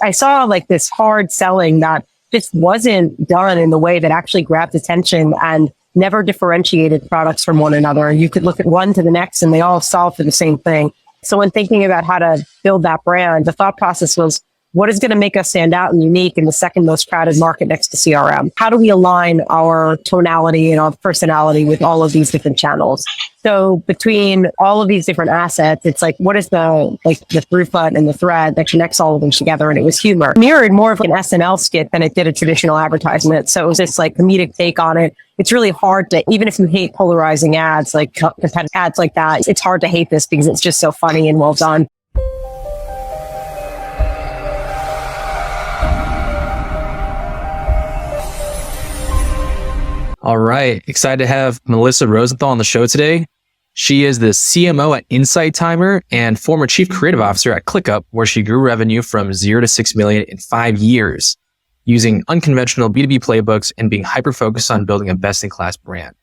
I saw like this hard selling that just wasn't done in the way that actually grabbed attention and never differentiated products from one another. You could look at one to the next and they all solve for the same thing. So when thinking about how to build that brand, the thought process was, what is going to make us stand out and unique in the second most crowded market next to CRM? How do we align our tonality and our personality with all of these different channels? So between all of these different assets, it's like, what is the throughput and the thread that connects all of them together? And it was humor. Mirrored more of an SNL skit than it did a traditional advertisement. So it was this like comedic take on it. It's really hard to, even if you hate polarizing ads, like competitive ads like that, it's hard to hate this because it's just so funny and well done. All right. Excited to have Melissa Rosenthal on the show today. She is the CMO at Insight Timer and former Chief Creative Officer at ClickUp, where she grew revenue from 0 to 6 million in 5 years using unconventional B2B playbooks and being hyper-focused on building a best-in-class brand.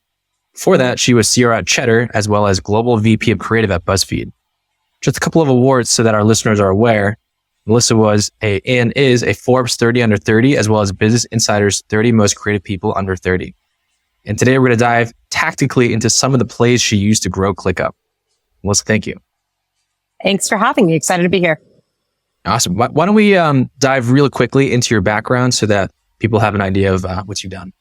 Before that, she was CRO at Cheddar, as well as Global VP of Creative at Buzzfeed. Just a couple of awards so that our listeners are aware. Melissa was and is a Forbes 30 Under 30, as well as Business Insider's 30 Most Creative People Under 30. And today we're going to dive tactically into some of the plays she used to grow ClickUp. Melissa, thank you. Thanks for having me. Excited to be here. Awesome. Why don't we dive real quickly into your background so that people have an idea of what you've done?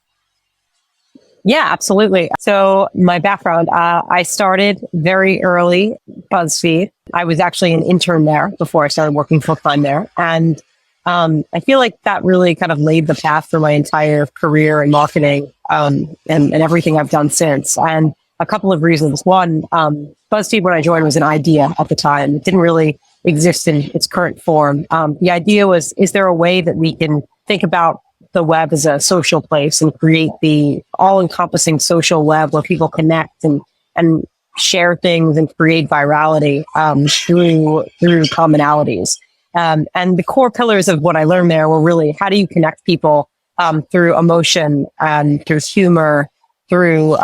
Yeah, absolutely. So my background, I started very early, Buzzfeed. I was actually an intern there before I started working full time there. And I feel like that really kind of laid the path for my entire career in marketing and everything I've done since. And a couple of reasons. One, Buzzfeed, when I joined, was an idea at the time. It didn't really exist in its current form. The idea was, is there a way that we can think about the web as a social place and create the all-encompassing social web where people connect and share things and create virality through commonalities? And the core pillars of what I learned there were really, how do you connect people through emotion and through humor, through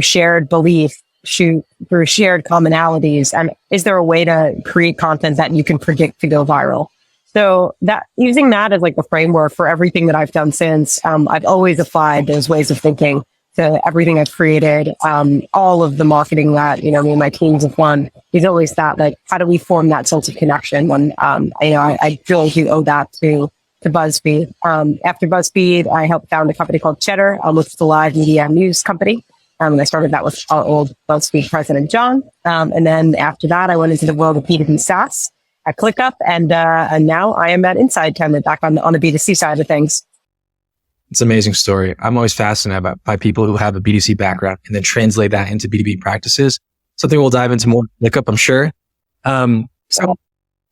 shared belief, through shared commonalities? And is there a way to create content that you can predict to go viral? So that, using that as like the framework for everything that I've done since, I've always applied those ways of thinking to everything I've created. All of the marketing that, me and my teams have won is always that, like, how do we form that sense of connection when, I really do owe that to Buzzfeed. After Buzzfeed, I helped found a company called Cheddar, which is a live media news company. And I started that with our old Buzzfeed president, John. And then after that, I went into the world of B2B SaaS at ClickUp. And now I am at Insight Timer, back on the B2C side of things. It's an amazing story. I'm always fascinated by people who have a B2C background and then translate that into B2B practices. Something we'll dive into more ClickUp, I'm sure. So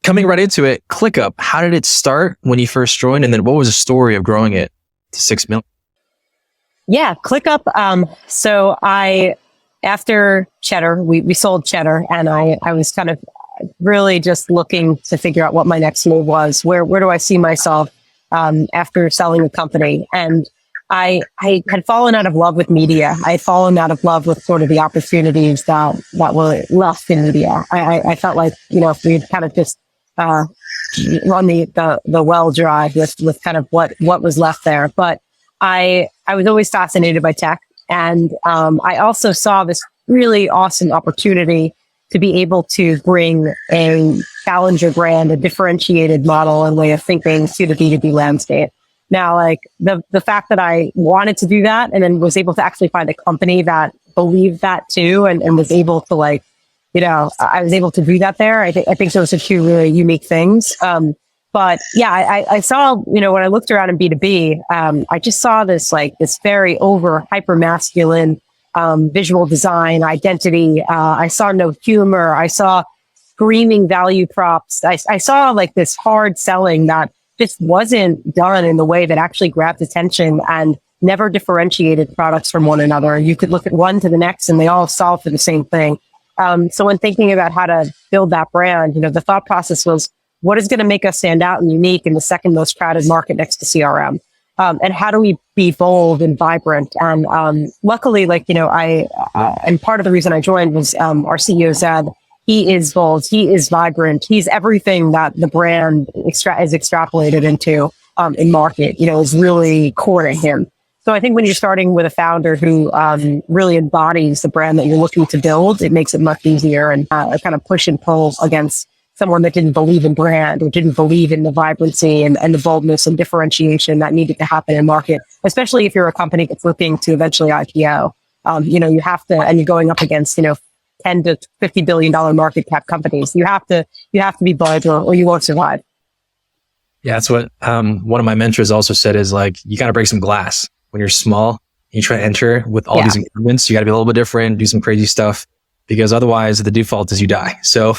coming right into it, ClickUp, how did it start when you first joined? And then what was the story of growing it to 6 million? Yeah, ClickUp. So after Cheddar, we sold Cheddar, and I was kind of really just looking to figure out what my next move was. Where do I see myself after selling the company? And I had fallen out of love with media. I had fallen out of love with sort of the opportunities that were left in media. I felt like, if we'd kind of just run the well dry with kind of what was left there. But I was always fascinated by tech. And I also saw this really awesome opportunity to be able to bring a challenger brand, a differentiated model and way of thinking to the B2B landscape. Now, like the fact that I wanted to do that and then was able to actually find a company that believed that too and was able to I was able to do that there. I think those are two really unique things. But yeah, I saw, when I looked around in B2B, I just saw this very hyper masculine visual design, identity. I saw no humor. I saw screaming value props. I saw like this hard selling that just wasn't done in the way that actually grabbed attention and never differentiated products from one another. You could look at one to the next and they all solve for the same thing. So when thinking about how to build that brand, the thought process was, what is going to make us stand out and unique in the second most crowded market next to CRM? And how do we be bold and vibrant? And luckily, and part of the reason I joined was our CEO said he is bold, he is vibrant, he's everything that the brand is extrapolated into in market, is really core to him. So I think when you're starting with a founder who really embodies the brand that you're looking to build, it makes it much easier and kind of push and pull against someone that didn't believe in brand or didn't believe in the vibrancy and the boldness and differentiation that needed to happen in market, especially if you're a company that's looking to eventually IPO. You have to, and you're going up against, $10 to $50 billion market cap companies. You have to be bold or you won't survive. Yeah, that's what one of my mentors also said is like, you got to break some glass when you're small. You try to enter with all these incumbents. You got to be a little bit different, do some crazy stuff, because otherwise the default is you die. So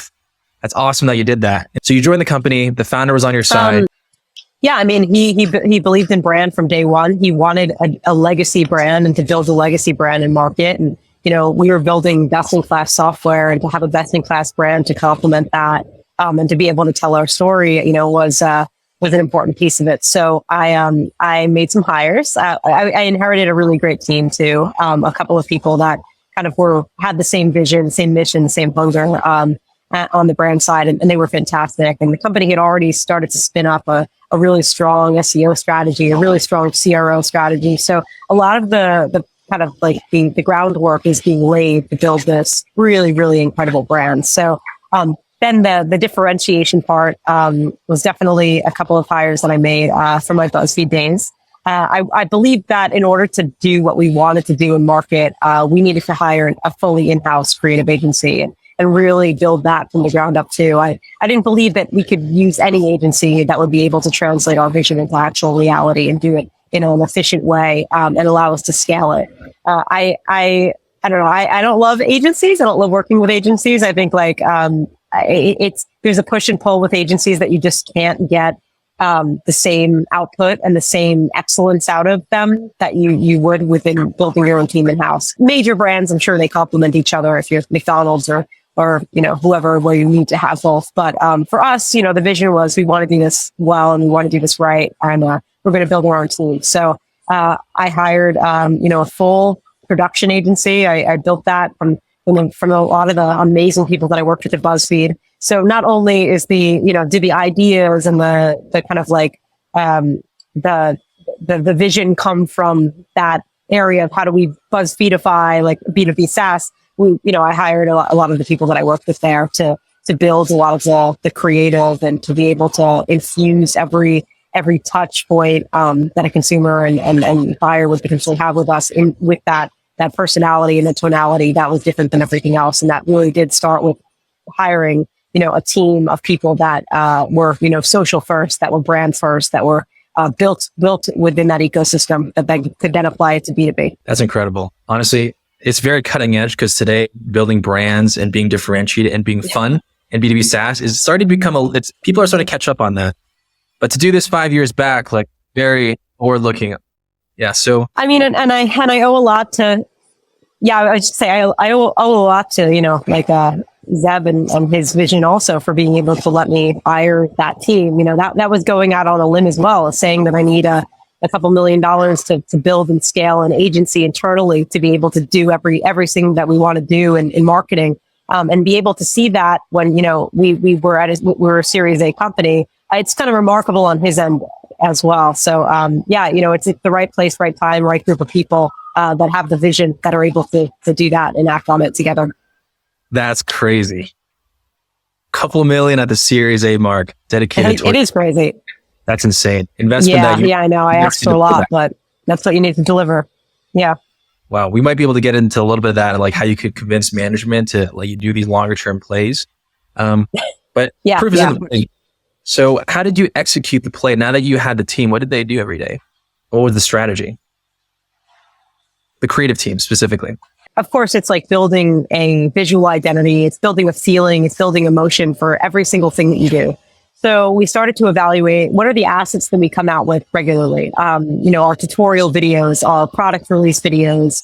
that's awesome that you did that. So you joined the company. The founder was on your side. Yeah, I mean, he believed in brand from day one. He wanted a legacy brand and to build a legacy brand and market. And, we were building best-in-class software, and to have a best-in-class brand to complement that and to be able to tell our story, was an important piece of it. So I made some hires. I inherited a really great team too. A couple of people that kind of had the same vision, same mission, same hunger on the brand side, and they were fantastic. And the company had already started to spin up a really strong SEO strategy, a really strong CRO strategy. So a lot of the kind of like the groundwork is being laid to build this really, really incredible brand. So then the differentiation part was definitely a couple of hires that I made from my Buzzfeed days. I believe that in order to do what we wanted to do in market, we needed to hire a fully in-house creative agency and really build that from the ground up too. I didn't believe that we could use any agency that would be able to translate our vision into actual reality and do it in an efficient way and allow us to scale it. I don't know. I don't love agencies. I don't love working with agencies. I think there's a push and pull with agencies that you just can't get the same output and the same excellence out of them that you would within building your own team in-house. Major brands, I'm sure they complement each other if you're McDonald's or whoever, where you need to have both. But for us, the vision was we want to do this well and we want to do this right, and we're going to build our own team. So I hired a full production agency. I built that from a lot of the amazing people that I worked with at Buzzfeed. So not only is do the ideas and the kind of like the vision come from that area of how do we Buzzfeedify like B2B SaaS. I hired a lot of the people that I worked with there to build a lot of the creative and to be able to infuse every touch point that a consumer and buyer would potentially have with us with that personality and the tonality that was different than everything else. And that really did start with hiring, a team of people that were, social first, that were brand first, that were built within that ecosystem that they could then apply it to B2B. That's incredible. Honestly, it's very cutting edge because today building brands and being differentiated and being fun and B2B SaaS is starting to become people are starting to catch up on that. But to do this 5 years back, like very forward looking. Yeah. So, I mean, and I owe a lot to, I should say I owe a lot to, Zeb and his vision also for being able to let me hire that team. That was going out on a limb as well, saying that I need a couple $1 million to build and scale an agency internally to be able to do everything that we want to do in marketing, and be able to see that when, we were a Series A company. It's kind of remarkable on his end as well. So, it's the right place, right time, right group of people that have the vision that are able to do that and act on it together. That's crazy. Couple million at the Series A mark dedicated. It is crazy. That's insane. Investment. I know. I asked for a lot, but that's what you need to deliver. Yeah. Wow. We might be able to get into a little bit of that, like how you could convince management to let you do these longer term plays. But proof is in the pudding. So how did you execute the play? Now that you had the team, what did they do every day? What was the strategy? The creative team specifically. Of course, it's like building a visual identity. It's building a feeling. It's building emotion for every single thing that you do. So we started to evaluate what are the assets that we come out with regularly. Our tutorial videos, our product release videos,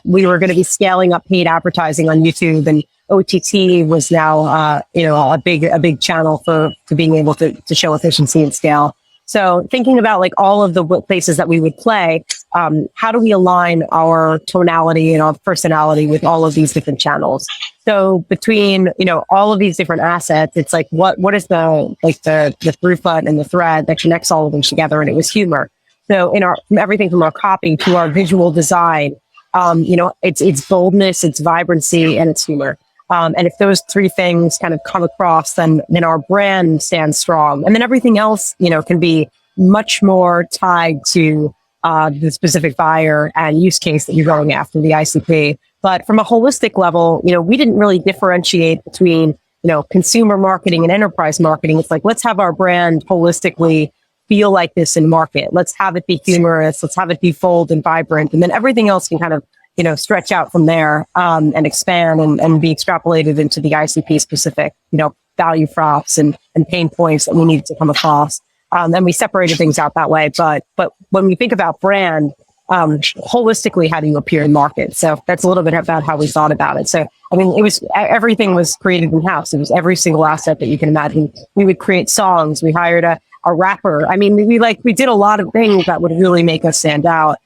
we were going to be scaling up paid advertising on YouTube, and OTT was now, a big channel for being able to show efficiency and scale. So thinking about like all of the places that we would play, how do we align our tonality and our personality with all of these different channels? So between, all of these different assets, it's like, what is the throughput and the thread that connects all of them together? And it was humor. So from everything from our copy to our visual design, it's boldness, it's vibrancy, and it's humor. And if those three things kind of come across, then our brand stands strong. And then everything else, can be much more tied to the specific buyer and use case that you're going after, the ICP. But from a holistic level, we didn't really differentiate between, consumer marketing and enterprise marketing. It's like, let's have our brand holistically feel like this in market. Let's have it be humorous. Let's have it be bold and vibrant. And then everything else can kind of stretch out from there, and expand and be extrapolated into the ICP specific, value props and pain points that we needed to come across. And we separated things out that way. But when we think about brand, holistically, how do you appear in market? So that's a little bit about how we thought about it. So, everything was created in-house. It was every single asset that you can imagine. We would create songs. We hired a rapper. We did a lot of things that would really make us stand out.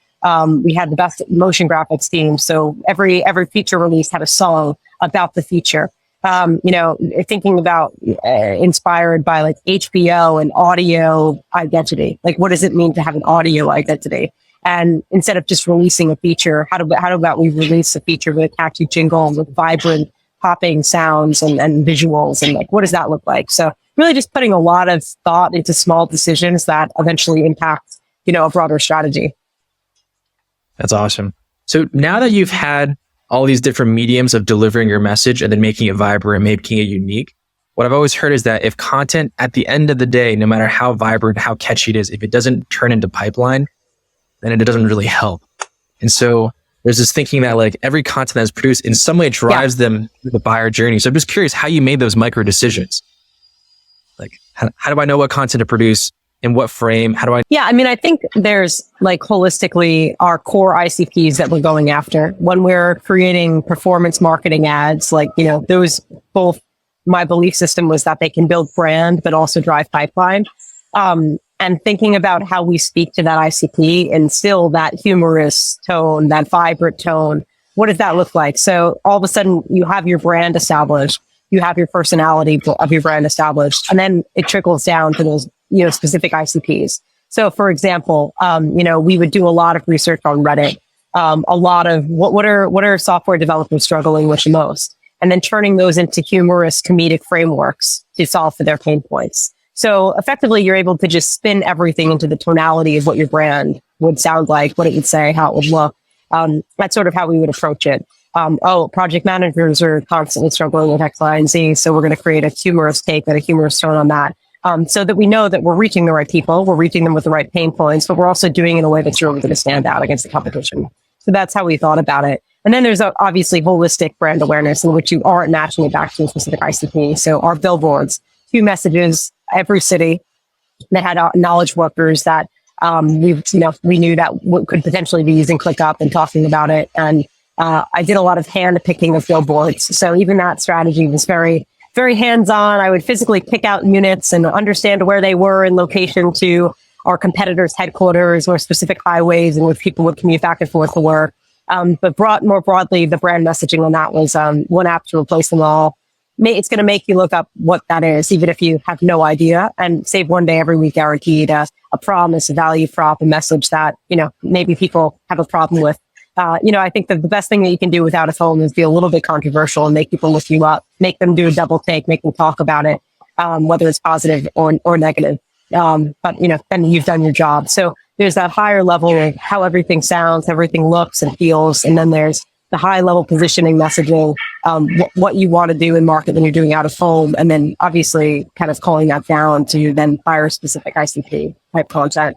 We had the best motion graphics team. So every feature release had a song about the feature. Thinking about inspired by like HBO and audio identity. Like, what does it mean to have an audio identity? And instead of just releasing a feature, how about we release a feature with a catchy jingle with vibrant popping sounds and visuals, and like, what does that look like? So really just putting a lot of thought into small decisions that eventually impact, a broader strategy. That's awesome. So now that you've had all these different mediums of delivering your message and then making it vibrant, making it unique, what I've always heard is that if content at the end of the day, no matter how vibrant, how catchy it is, if it doesn't turn into pipeline, then it doesn't really help. And so there's this thinking that like every content that's produced in some way drives them through the buyer journey. So I'm just curious how you made those micro decisions. Like, how do I know what content to produce? In what frame? How do I? Yeah, I think there's like holistically our core ICPs that we're going after. When we're creating performance marketing ads, like, those both, my belief system was that they can build brand, but also drive pipeline. And thinking about how we speak to that ICP and still that humorous tone, that vibrant tone, what does that look like? So all of a sudden you have your brand established, you have your personality of your brand established, and then it trickles down to those specific ICPs. So for example, we would do a lot of research on Reddit, a lot of what are software developers struggling with the most, and then turning those into humorous comedic frameworks to solve for their pain points. So effectively, you're able to just spin everything into the tonality of what your brand would sound like, what it would say, how it would look. That's sort of how we would approach it. Project managers are constantly struggling with X, Y, and Z. So we're going to create a humorous take and a humorous tone on that. So that we know that we're reaching the right people, we're reaching them with the right pain points, but we're also doing it in a way that's really going to stand out against the competition. So that's how we thought about it. And then there's obviously holistic brand awareness in which you aren't matching it back to a specific ICP. So our billboards, 2 messages, every city that had knowledge workers that we knew that could potentially be using ClickUp and talking about it. And I did a lot of hand picking of billboards. So even that strategy was very, very hands-on. I would physically pick out units and understand where they were in location to our competitors' headquarters or specific highways in which people would commute back and forth to work. But more broadly, the brand messaging on that was one app to replace them all. It's going to make you look up what that is, even if you have no idea, and save one day every week guaranteed, a promise, a value prop, a message that, maybe people have a problem with. I think that the best thing that you can do without a phone is be a little bit controversial and make people look you up, make them do a double take, make them talk about it, whether it's positive or negative. But then you've done your job. So there's that higher level of how everything sounds, everything looks and feels. And then there's the high level positioning messaging, what you want to do in market when you're doing out of home. And then obviously kind of calling that down to then buyer specific ICP type content.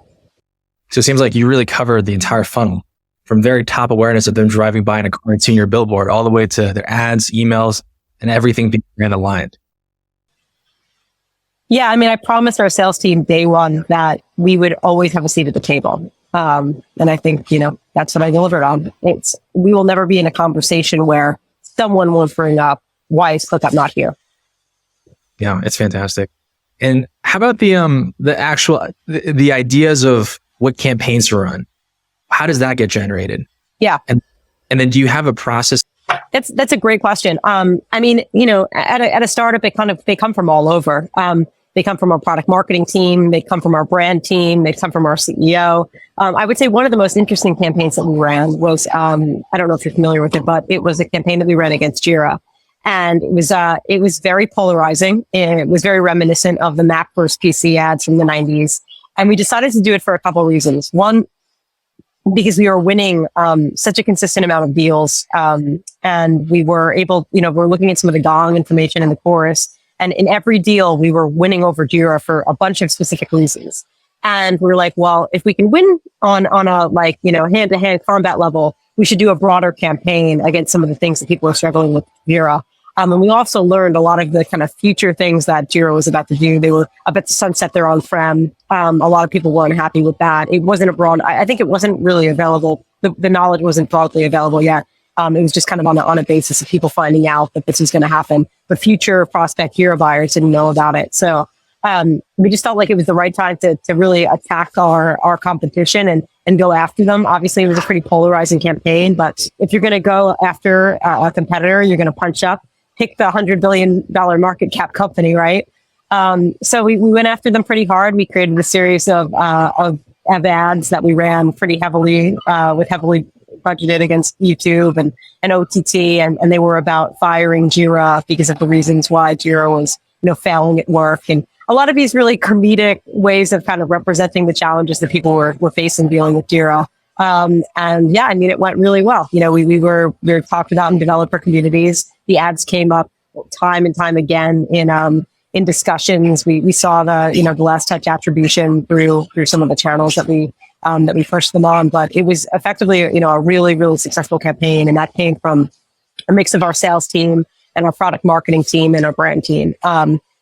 So it seems like you really covered the entire funnel from very top awareness of them driving by in a car and seeing your billboard all the way to their ads, emails, and everything being brand aligned. Yeah. I promised our sales team day one that we would always have a seat at the table. And I think, that's what I delivered on. We will never be in a conversation where someone will bring up, why is ClickUp not here? Yeah, it's fantastic. And How about the actual the ideas of what campaigns to run? How does that get generated? Yeah. And then do you have a process? That's a great question. I mean, at a startup, they come from all over. They come from our product marketing team. They come from our brand team. They come from our CEO. I would say one of the most interesting campaigns that we ran was, I don't know if you're familiar with it, but it was a campaign that we ran against Jira. And it was very polarizing. It was very reminiscent of the Mac versus PC ads from the 90s. And we decided to do it for a couple of reasons. One, because we were winning such a consistent amount of deals. And we were able, we're looking at some of the gong information in the chorus. And in every deal, we were winning over Jira for a bunch of specific reasons. And we were like, well, if we can win on a hand-to-hand combat level, we should do a broader campaign against some of the things that people are struggling with Jira. And we also learned a lot of the kind of future things that Jira was about to do. They were about to sunset their on-prem. A lot of people weren't happy with that. It wasn't I think it wasn't really available. The knowledge wasn't broadly available yet. It was just kind of on a basis of people finding out that this was going to happen. But future prospect Jira buyers didn't know about it. So we just felt like it was the right time to really attack our competition and go after them. Obviously, it was a pretty polarizing campaign. But if you're going to go after a competitor, you're going to punch up, pick the $100 billion market cap company, right? So we went after them pretty hard. We created a series of ads that we ran pretty heavily, with heavily budgeted against YouTube and OTT, and they were about firing Jira because of the reasons why Jira was, failing at work, and a lot of these really comedic ways of kind of representing the challenges that people were facing dealing with Jira. And yeah, I mean, it went really well. We were talked about in developer communities. The ads came up time and time again in discussions. We saw the last touch attribution through some of the channels that we pushed them on, but it was effectively, a really, really successful campaign. And that came from a mix of our sales team and our product marketing team and our brand team.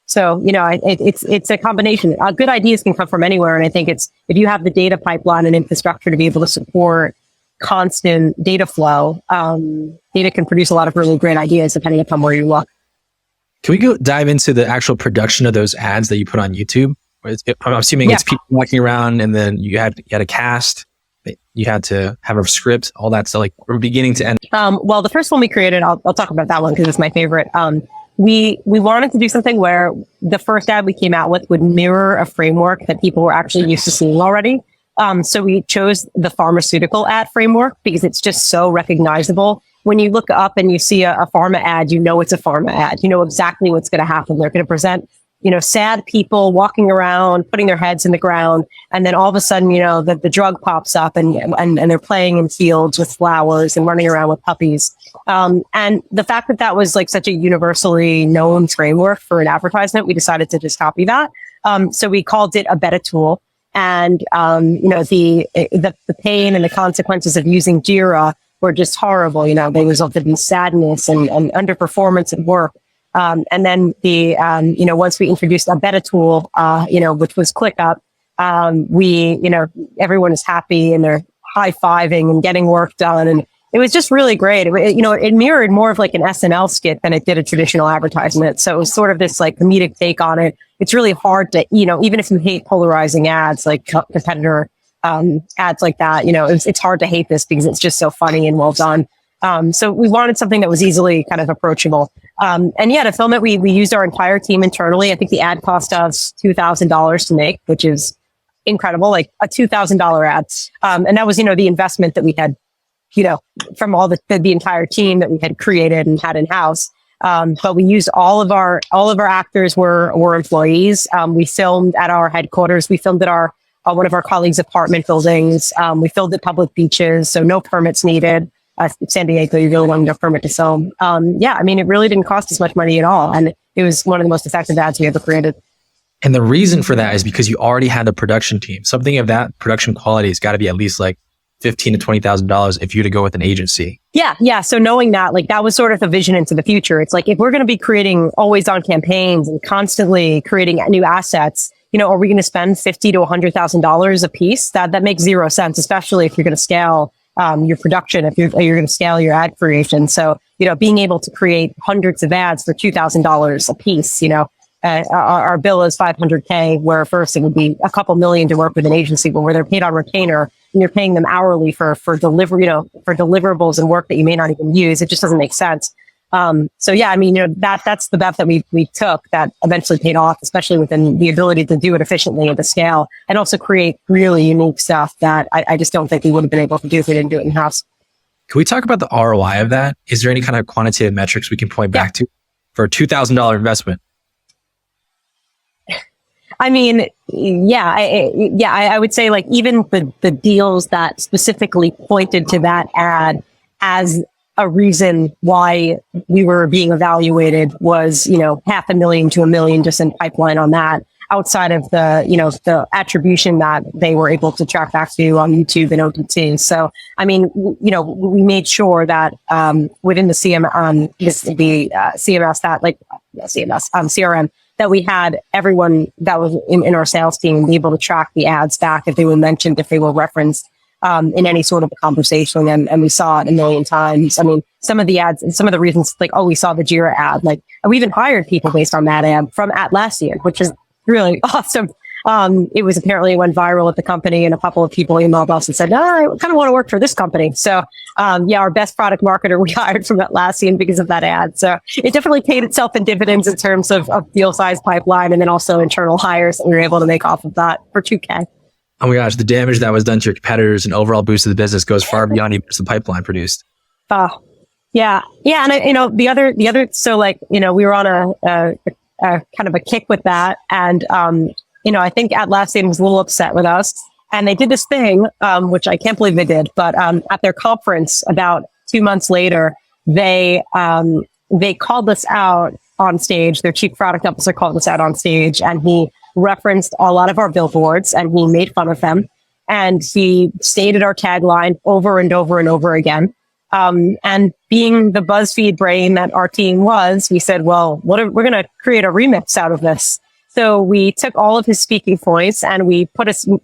So, it's a combination. Good ideas can come from anywhere. And I think if you have the data pipeline and infrastructure to be able to support constant data flow, data can produce a lot of really great ideas depending upon where you look. Can we go dive into the actual production of those ads that you put on YouTube? I'm assuming it's people walking around, and then you had a cast, you had to have a script, all that stuff, like from beginning to end. Well, the first one we created, I'll talk about that one because it's my favorite. We wanted to do something where the first ad we came out with would mirror a framework that people were actually used to seeing already. So we chose the pharmaceutical ad framework because it's just so recognizable. When you look up and you see a pharma ad, you know it's a pharma ad. You know exactly what's going to happen. They're going to present, sad people walking around, putting their heads in the ground, and then all of a sudden, the drug pops up and they're playing in fields with flowers and running around with puppies. And the fact that was like such a universally known framework for an advertisement, we decided to just copy that. So we called it a beta tool. And, the pain and the consequences of using Jira were just horrible. They resulted in sadness and underperformance at work. And then once we introduced a beta tool, which was ClickUp, everyone is happy and they're high-fiving and getting work done. And it was just really great. It mirrored more of like an SNL skit than it did a traditional advertisement. So it was sort of this like comedic take on it. It's really hard to, even if you hate polarizing ads, like competitor ads like that, it's hard to hate this because it's just so funny and well done. So we wanted something that was easily kind of approachable. To film it, we used our entire team internally. I think the ad cost us $2,000 to make, which is incredible, like a $2,000 ad. And that was, the investment that we had, from all the entire team that we had created and had in house. But we used all of our actors were employees. We filmed at our headquarters. We filmed at one of our colleagues' apartment buildings. We filmed at public beaches, so no permits needed. San Diego, you really wanted a permit to film. It really didn't cost us much money at all. And it was one of the most effective ads we ever created. And the reason for that is because you already had a production team. Something of that production quality has got to be at least like $15,000 to $20,000 if you were to go with an agency. Yeah. So knowing that, like that was sort of the vision into the future. It's like, if we're going to be creating always on campaigns and constantly creating new assets, are we going to spend $50,000 to $100,000 a piece? That makes zero sense, especially if you're going to scale your production, if you're going to scale your ad creation. So, being able to create hundreds of ads for $2,000 a piece, our bill is 500K, where first it would be a couple million to work with an agency, but where they're paid on retainer and you're paying them hourly for delivery, for deliverables and work that you may not even use. It just doesn't make sense. So yeah, I mean, that's the bet that we took that eventually paid off, especially within the ability to do it efficiently at the scale and also create really unique stuff that I just don't think we would have been able to do if we didn't do it in-house. Can we talk about the ROI of that? Is there any kind of quantitative metrics we can point back to for a $2,000 investment? I mean, I would say like even the deals that specifically pointed to that ad as a reason why we were being evaluated was, $500,000 to $1 million just in pipeline on that, outside of the attribution that they were able to track back to on YouTube and OTT. So, I mean, we made sure that within the CRM that we had everyone that was in our sales team be able to track the ads back if they were mentioned, if they were referenced in any sort of a conversation, and we saw it a million times. I mean, some of the ads and some of the reasons, like, we saw the Jira ad, and we even hired people based on that ad from Atlassian, which is really awesome. It went viral at the company, and a couple of people emailed us and said, I kind of want to work for this company. So, our best product marketer we hired from Atlassian because of that ad. So it definitely paid itself in dividends in terms of deal size pipeline, and then also internal hires that we were able to make off of that for 2K. Oh my gosh, the damage that was done to your competitors and overall boost of the business goes far beyond even the pipeline produced. Yeah. And the other, so we were on a kind of a kick with that. And, I think Atlassian was a little upset with us, and they did this thing, which I can't believe they did, but, at their conference about 2 months later, they called us out on stage. Their chief product officer called us out on stage, and he referenced a lot of our billboards and he made fun of them. And he stated our tagline over and over and over again. And being the Buzzfeed brain that our team was, we said, well, we're going to create a remix out of this. So we took all of his speaking points and we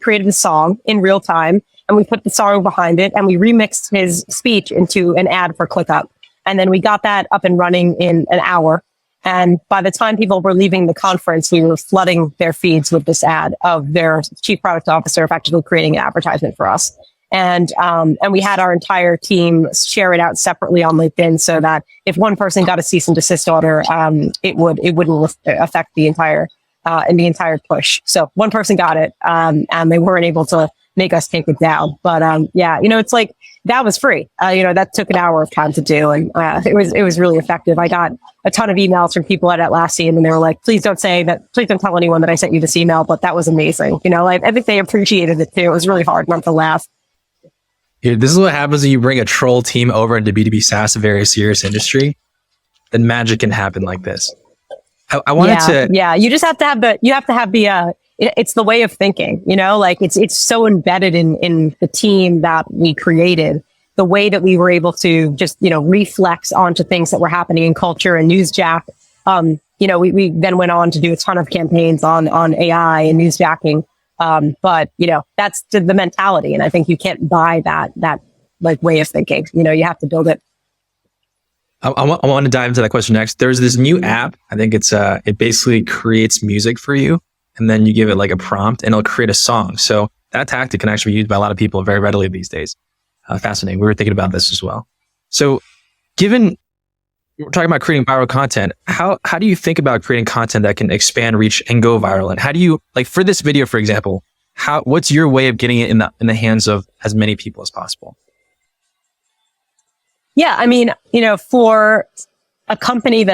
created a song in real time, and we put the song behind it, and we remixed his speech into an ad for ClickUp. And then we got that up and running in an hour. And by the time people were leaving the conference, we were flooding their feeds with this ad of their chief product officer effectively creating an advertisement for us. And we had our entire team share it out separately on LinkedIn so that if one person got a cease and desist order, it wouldn't affect the entire push. So one person got it, and they weren't able to make us take it down. But it's like, that was free. That took an hour of time to do, and it was really effective. I got a ton of emails from people at Atlassian, and they were like, please don't tell anyone that I sent you this email, but that was amazing. I think they appreciated it too. It was really hard not to laugh. Yeah, this is what happens when you bring a troll team over into B2B SaaS, a very serious industry. Then magic can happen like this. I wanted to. Yeah, you just have to have it's the way of thinking, it's so embedded in the team that we created, the way that we were able to just, reflex onto things that were happening in culture and newsjack. We then went on to do a ton of campaigns on AI and newsjacking. But that's the mentality. And I think you can't buy that way of thinking, you have to build it. I want to dive into that question next. There's this new app. I think it basically creates music for you, and then you give it like a prompt and it'll create a song. So that tactic can actually be used by a lot of people very readily these days. Fascinating. We were thinking about this as well. So given we're talking about creating viral content, how do you think about creating content that can expand reach and go viral? And how do you, for this video, for example, what's your way of getting it in the hands of as many people as possible? Yeah, I mean, for a company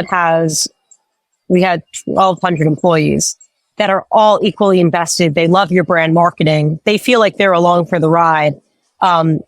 we had 1,200 employees that are all equally invested. They love your brand marketing. They feel like they're along for the ride.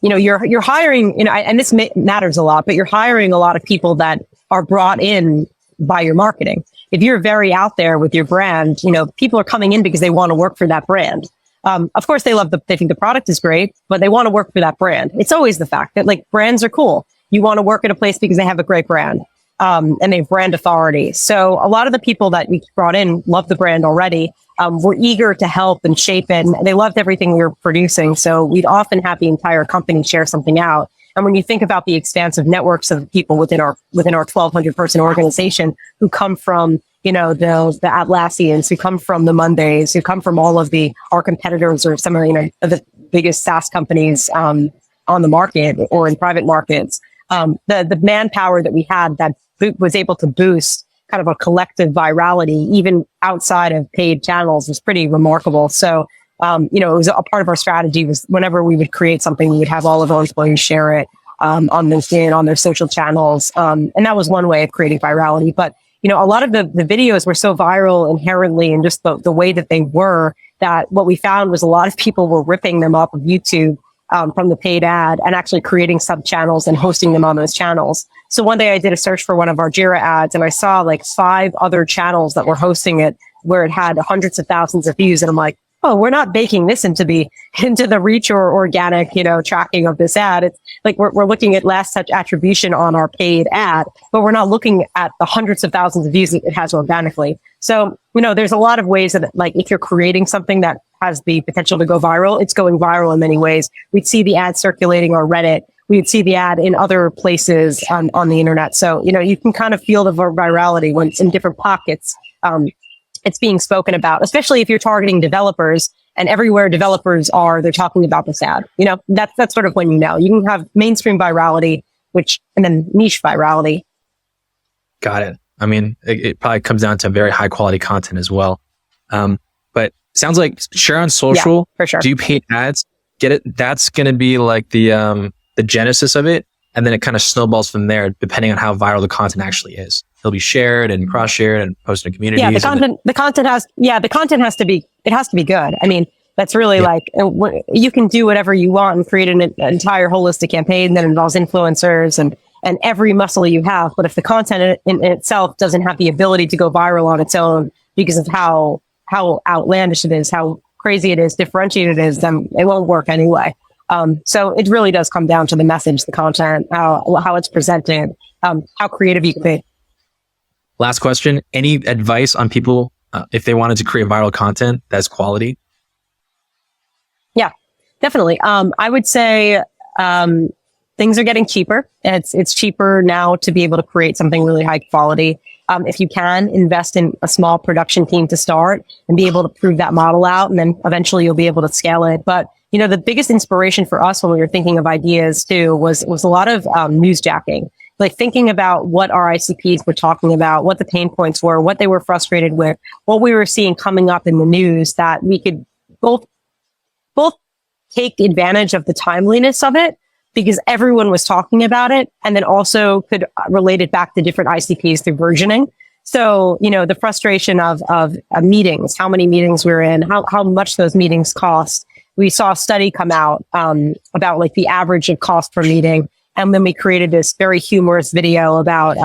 You're hiring, and this matters a lot, but you're hiring a lot of people that are brought in by your marketing. If you're very out there with your brand, people are coming in because they want to work for that brand. Of course, they think the product is great, but they want to work for that brand. It's always the fact that brands are cool. You want to work at a place because they have a great brand. And they have brand authority. So a lot of the people that we brought in love the brand already. Were eager to help and shape it. And they loved everything we were producing. So we'd often have the entire company share something out. And when you think about the expansive networks of people within our 1,200 person organization who come from, the Atlassians, who come from the Mondays, who come from all of our competitors or some of, the biggest SaaS companies on the market or in private markets. The manpower that we had that was able to boost kind of a collective virality, even outside of paid channels, was pretty remarkable. So, it was a part of our strategy was whenever we would create something, we would have all of our employees share it on LinkedIn, on their social channels. And that was one way of creating virality. But, a lot of the videos were so viral inherently and just the way that they were, that what we found was a lot of people were ripping them off of YouTube from the paid ad and actually creating sub channels and hosting them on those channels. So one day I did a search for one of our Jira ads and I saw like 5 other channels that were hosting it where it had hundreds of thousands of views. And I'm like, oh, we're not baking this into the reach or organic, tracking of this ad. It's like we're looking at last touch attribution on our paid ad, but we're not looking at the hundreds of thousands of views that it has organically. So, there's a lot of ways that, like, if you're creating something that has the potential to go viral, it's going viral in many ways. We'd see the ad circulating on Reddit. We'd see the ad in other places on the internet. So, you can kind of feel the virality when it's in different pockets. It's being spoken about, especially if you're targeting developers, and everywhere developers are, they're talking about this ad. That's sort of when you can have mainstream virality, and then niche virality. Got it. I mean, it probably comes down to very high quality content as well. But sounds like share on social. Yeah, for sure. Do paid ads, get it? That's going to be like the genesis of it. And then it kind of snowballs from there, depending on how viral the content actually is. It'll be shared and cross-shared and posted in communities. Yeah, the content has to be good. I mean, that's really like, you can do whatever you want and create an entire holistic campaign that involves influencers and every muscle you have. But if the content in itself doesn't have the ability to go viral on its own because of how outlandish it is, how crazy it is, differentiated it is, then it won't work anyway. So it really does come down to the message, the content, how it's presented, how creative you can be. Last question. Any advice on people if they wanted to create viral content that's quality? Yeah, definitely. I would say things are getting cheaper. It's cheaper now to be able to create something really high quality. If you can invest in a small production team to start and be able to prove that model out, and then eventually you'll be able to scale it. But the biggest inspiration for us when we were thinking of ideas too was a lot of newsjacking. Like thinking about what our ICPs were talking about, what the pain points were, what they were frustrated with, what we were seeing coming up in the news, that we could both take advantage of the timeliness of it because everyone was talking about it, and then also could relate it back to different ICPs through versioning. So, the frustration of meetings, how many meetings we're in, how much those meetings cost. We saw a study come out about like the average of cost per meeting. And then we created this very humorous video about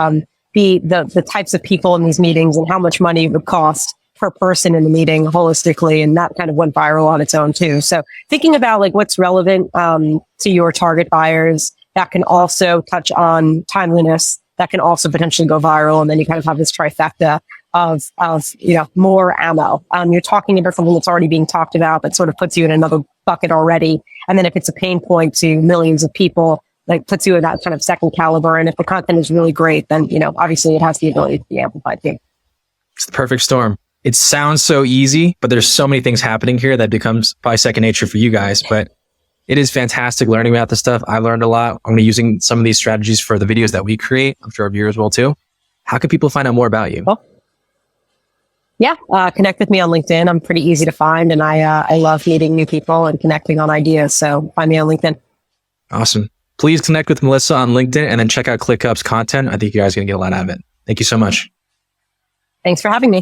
the types of people in these meetings and how much money it would cost per person in the meeting holistically. And that kind of went viral on its own too. So thinking about like what's relevant to your target buyers, that can also touch on timeliness, that can also potentially go viral. And then you kind of have this trifecta of more ammo. You're talking about something that's already being talked about, but sort of puts you in another bucket already. And then if it's a pain point to millions of people, like puts you in that kind of second caliber. And if the content is really great, then, obviously it has the ability to be amplified too. It's the perfect storm. It sounds so easy, but there's so many things happening here that becomes probably second nature for you guys. But it is fantastic learning about this stuff. I learned a lot. I'm going to be using some of these strategies for the videos that we create. I'm sure our viewers will too. How can people find out more about you? Well, connect with me on LinkedIn. I'm pretty easy to find, and I love meeting new people and connecting on ideas. So find me on LinkedIn. Awesome. Please connect with Melissa on LinkedIn and then check out ClickUp's content. I think you guys are going to get a lot out of it. Thank you so much. Thanks for having me.